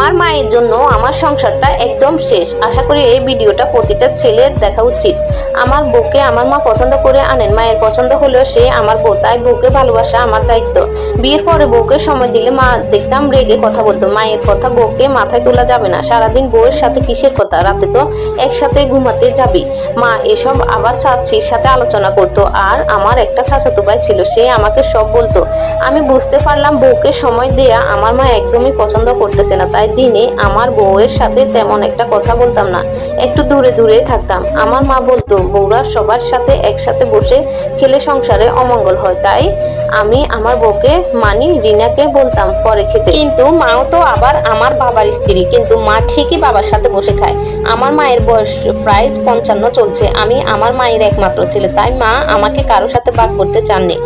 আমার মায়ের জন্য আমার সংসারটা একদম শেষ। আশা করি এই ভিডিওটা প্রতিটা ছেলের দেখা উচিত। আমার বউকে আমার মা পছন্দ করে আনেন, মায়ের পছন্দ হলেও সে আমার বউ, তাই বউকে ভালোবাসা আমার দায়িত্ব। বিয়ের পরে বউকে সময় দিলে মা দেখতাম রেগে কথা বলতো। মায়ের কথা বউকে মাথায় তোলা যাবে না। সারাদিন বউয়ের সাথে কিসের কথা, রাতে তো একসাথে ঘুমাতে যাবি। মা এসব আবার চাচির সাথে আলোচনা করতো। আর আমার একটা চাচাতো ভাই ছিল, সে আমাকে সব বলতো। আমি বুঝতে পারলাম বউকে সময় দেয়া আমার মা একদমই পছন্দ করতেছে না। তাই দিনে আমার বউয়ের সাথে তেমন একটা কথা বলতাম না, একটু দূরে দূরে থাকতাম। আমার মা বলতো বউরা সবার সাথে একসাথে বসে খেলে সংসারে অমঙ্গল হয়। তাই আমি আমার বউকে মানি রিনাকে বলতাম পরে খেতে। কিন্তু মাও তো আবার আমার বাবার স্ত্রী, কিন্তু মা ঠিকই বাবার সাথে বসে খায়। আমার মায়ের বয়স প্রায় 55 চলছে। আমি আমার মায়ের একমাত্র ছেলে, তাই মা আমাকে কারোর সাথে ভাগ করতে চাননি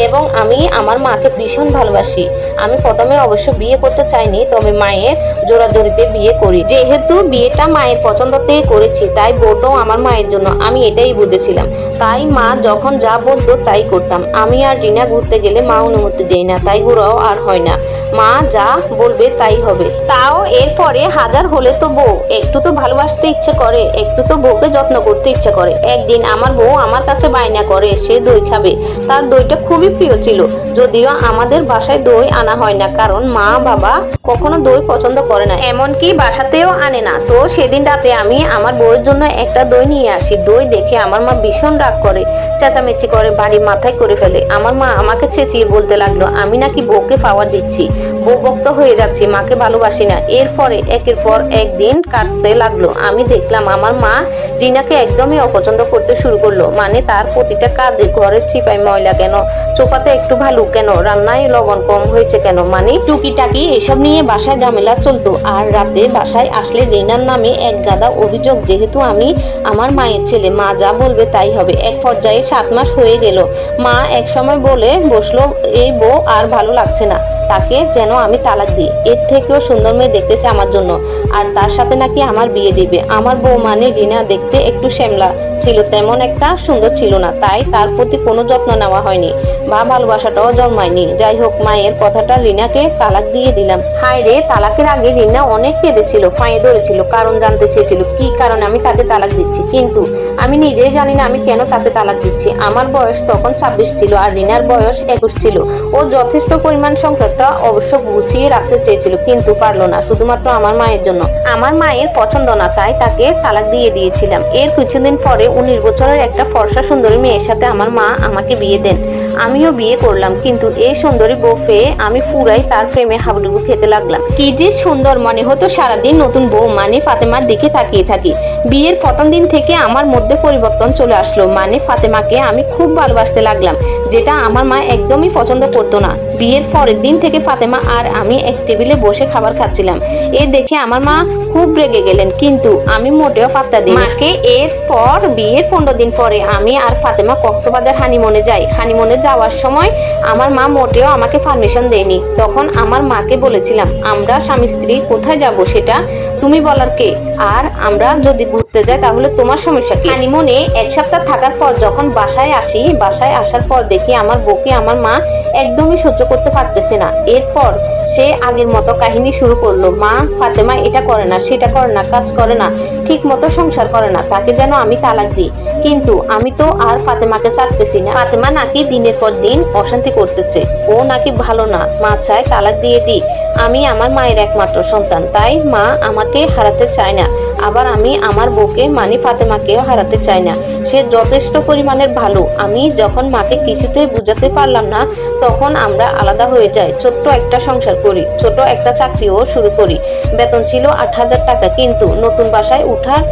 এবং আমি আমার মাকে ভীষণ ভালোবাসি। আমি প্রথমে অবশ্য বিয়ে করতে চাইনি, তবে মায়ের জোরাজোরিতে বিয়ে করি। যেহেতু বিয়েটা মায়ের পছন্দতে করেছি, তাই বউটাও আমার মায়ের জন্য, আমি এটাই বুঝেছিলাম। তাই মা যখন যা বলতো তাই করতাম। আমি আর রিনা ঘুরতে গেলে মা অনুমতি দেয় না, তাই ঘোরাও আর হয় না। মা যা বলবে তাই হবে। তাও এরপরে হাজার হলে তো বউ, একটু তো ভালোবাসতে ইচ্ছে করে, একটু তো বউকে যত্ন করতে ইচ্ছে করে। একদিন আমার বউ আমার কাছে বায়না করে সে দই খাবে। তার দইটা খুবই প্রিয় ছিল, যদিও আমাদের বাসায় দই আনা হয় না, কারণ মা বাবা কখনো দই পছন্দ করে না, এমনকি বাসাতেও আনে না। তো সেদিন রাতে আমি আমার বউয়ের জন্য একটা দই নিয়ে আসি। দই দেখে আমার মা ভীষণ রাগ করে, চেঁচামেচি করে, বাড়ি মাথায় করে ফেলে। আমার মা আমাকে চেঁচিয়ে বলতে লাগলো আমি নাকি বউকে পাওয়ার দিচ্ছি, বউ ভক্ত হয়ে যাচ্ছি, মাকে ভালোবাসি না। এরপরে একের পর একদিন কাটতে লাগলো। আমি দেখলাম আমার মা রিনাকে একদমই অপছন্দ করতে শুরু করলো। মানে তার প্রতিটা কাজে, ঘরের চিপায় ময়লা কেন, চোপাতে একটু ভালো কেন, রান্নায় লবণ কম হয়েছে কেন, মানে টুকিটাকি এসব নিয়ে বাসায় ঝামেলা চলতো। আর রাতে বাসায় আসলে রিনার নামে এক গাদা অভিযোগ। যেহেতু আমি আমার মায়ের ছেলে, মা যা বলবে তাই হবে। এক পর্যায়ে 7 মাস হয়ে গেল। মা এক সময় বলে বসলো এই বউ আর ভালো লাগছে না, তাকে যেন আমি তালাক দিই। এর থেকেও সুন্দর মেয়ে দেখতেছে আমার জন্য, আর তার সাথে নাকি আমার বিয়ে দিবে। আমার বউ মানে রিনা দেখতে একটু শ্যামলা ছিল, তেমন একটা সুন্দর ছিল না, তাই তার প্রতি কোনো যত্ন নেওয়া হয়নি বা ভালোবাসাটাও জন্মায়নি। যাই হোক, মায়ের কথাটা রিনাকে তালাক দিয়ে দিলাম। হায় রে, তালাকের আগে রিনা অনেক কেঁদেছিল, ফাঁয়ে ধরেছিল, কারণ জানতে চেয়েছিল কি কারণে আমি তাকে তালাক দিচ্ছি। কিন্তু আমি নিজেই জানি না আমি কেন তাকে তালাক দিচ্ছি। আমার বয়স তখন 26 ছিল আর রিনার বয়স 21 ছিল। ও যথেষ্ট পরিমাণ সংসারটা অবশ্য গুছিয়ে রাখতে চেয়েছিল, কিন্তু পারলো না, শুধুমাত্র আমার মায়ের জন্য। আমার মায়ের পছন্দ না, তাই তাকে তালাক দিয়ে দিয়েছিলাম। এর কিছুদিন পরে 19 বছরের একটা ফর্সা সুন্দরী মেয়ের সাথে আমার মা আমাকে বিয়ে দেন। আমিও বিয়ে করলাম, কিন্তু এই সুন্দরী বউ পেয়ে আমি পুরাই তার প্রেমে হাবুডুবু খেতে লাগলাম। কি যে সুন্দর মনে হতো সারাদিন নতুন বউ মানে ফাতেমার দিকে তাকিয়ে থাকি। বিয়ের প্রথম দিন থেকে আমার মধ্যে পরিবর্তন চলে আসলো, মানে ফাতেমাকে আমি খুব ভালোবাসতে লাগলাম, যেটা আমার মা একদমই পছন্দ করতো না। বিয়ের পরের দিন থেকে ফাতেমা আর আমি এক টেবিলে বসে খাবার খাচ্ছিলাম। এ দেখে আমার মা খুব রেগে গেলেন, কিন্তু আমি মোটেও পাত্তা দিই মাকে। এরপর বিয়ের 15 দিন পরে আমি আর ফাতেমা কক্সবাজার হানিমুনে যাই। হানিমুনে যাওয়ার সময় আমার মা মোটেও আমাকে পারমিশন দেয়নি। তখন আমার মাকে বলেছিলাম আমরা স্বামী স্ত্রী কোথায় যাব সেটা তুমি বলার কে, আর আমরা যদি ঘুরতে যাই তাহলে তোমার সমস্যা কি। হানিমুনে 1 সপ্তাহ থাকার পর যখন বাসায় আসি, বাসায় আসার পর দেখি আমার বউকে আমার মা একদমই সহ্য করতে পারতেছে না। এরপর সে আগের মতো কাহিনী শুরু করলো, মা ফাতেমা এটা করে না, সেটা করে না, কাজ করে না, ঠিক মতো সংসার করে না, তাকে যেন আমি তালাক দিই। কিন্তু আমি তো আর ফাতেমাকে ছাড়তেছি না। ফাতেমা নাকি দিনের পর দিন অশান্তি করতেছে, ও নাকি ভালো না, মা চায় তালাক দিয়ে দিই। আমি আমার মায়ের একমাত্র সন্তান, তাই মা আমাকে হারাতে চায় না। আবার আমি আমার বউকে মানে ফাতেমাকেও হারাতে চাই না। সে যথেষ্ট পরিমাণের ভালো। আমি যখন মাকে কিছুতেই বুঝাতে পারলাম না, তখন আমরা আলাদা হয়ে যাই, ছোট্ট একটা সংসার করি, ছোট একটা চাকরিও শুরু করি। বেতন ছিল 8,000 টাকা। কিন্তু নতুন বাসায় উঠার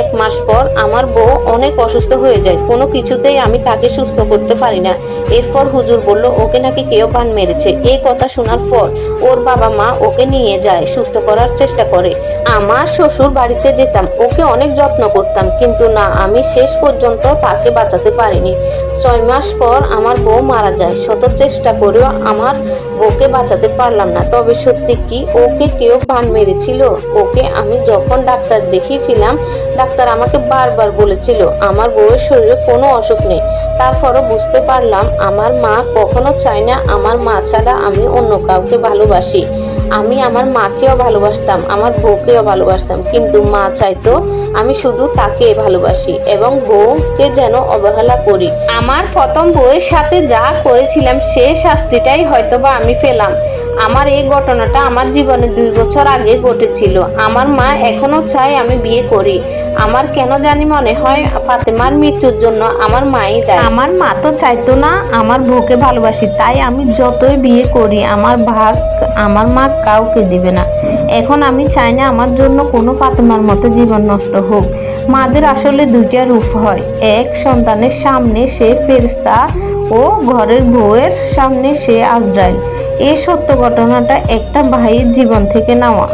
1 মাস পর আমার বউ অনেক অসুস্থ হয়ে যায়। কোনো কিছুতেই আমি তাকে সুস্থ করতে পারি না। এরপর হুজুর বলল ওকে নাকি কেউ বান মেরেছে। এই কথা শোনার পর ওর বাবা মা ওকে নিয়ে যায়, সুস্থ করার চেষ্টা করে। আমার শ্বশুর বাড়িতে যেতাম, ওকে অনেক যত্ন করতাম, কিন্তু না, আমি শেষ পর্যন্ত তাকে বাঁচাতে পারিনি। 6 মাস পর আমার বউ মারা যায়। শত চেষ্টা করেও আমার বউকে বাঁচাতে পারলাম না। তবে সত্যি কি ওকে কেউ বান মেরেছিল? ওকে আমি যখন ডাক্তার দেখিয়েছিলাম, ডাক্তার আমাকে বারবার বলেছিল আমার বউয়ের শরীরে কোনো অসুখ নেই। তারপরও বুঝতে পারলাম আমার মা কখনো চায় না আমার মা ছাড়া আমি অন্য কাউকে ভালোবাসি। আমি আমার মাকেও ভালোবাসতাম, আমার বউকেও ভালোবাসতাম, কিন্তু মা চাইতো আমি শুধু তাকে ভালোবাসি এবং বউকে যেন অবহেলা করি। আমার প্রথম বউয়ের সাথে যা করেছিলাম সে শাস্তিটাই হয়তোবা আমি পেলাম। আমার এই ঘটনাটা আমার জীবনে 2 বছর আগে ঘটেছিল। আমার মা এখনো চায় আমি বিয়ে করি। আমার কেন জানি মনে হয় ফাতেমার মৃত্যুর জন্য আমার মাই দায়ী। আমার মা তো চাইতো না আমার বউকে ভালোবাসি, তাই আমি যতই বিয়ে করি আমার ভাগ আমার মা কাউকে দিবে না। এখন আমি চাই না আমার জন্য কোনো ফাতেমার মতো জীবন নষ্ট হোক। মাদের আসলে 2টা রূপ হয়, এক সন্তানের সামনে সে ফেরেশতা ও ঘরের বউয়ের সামনে সে আজরাইল। এই সত্য ঘটনাটা একটা ভাইয়ের জীবন থেকে নেওয়া।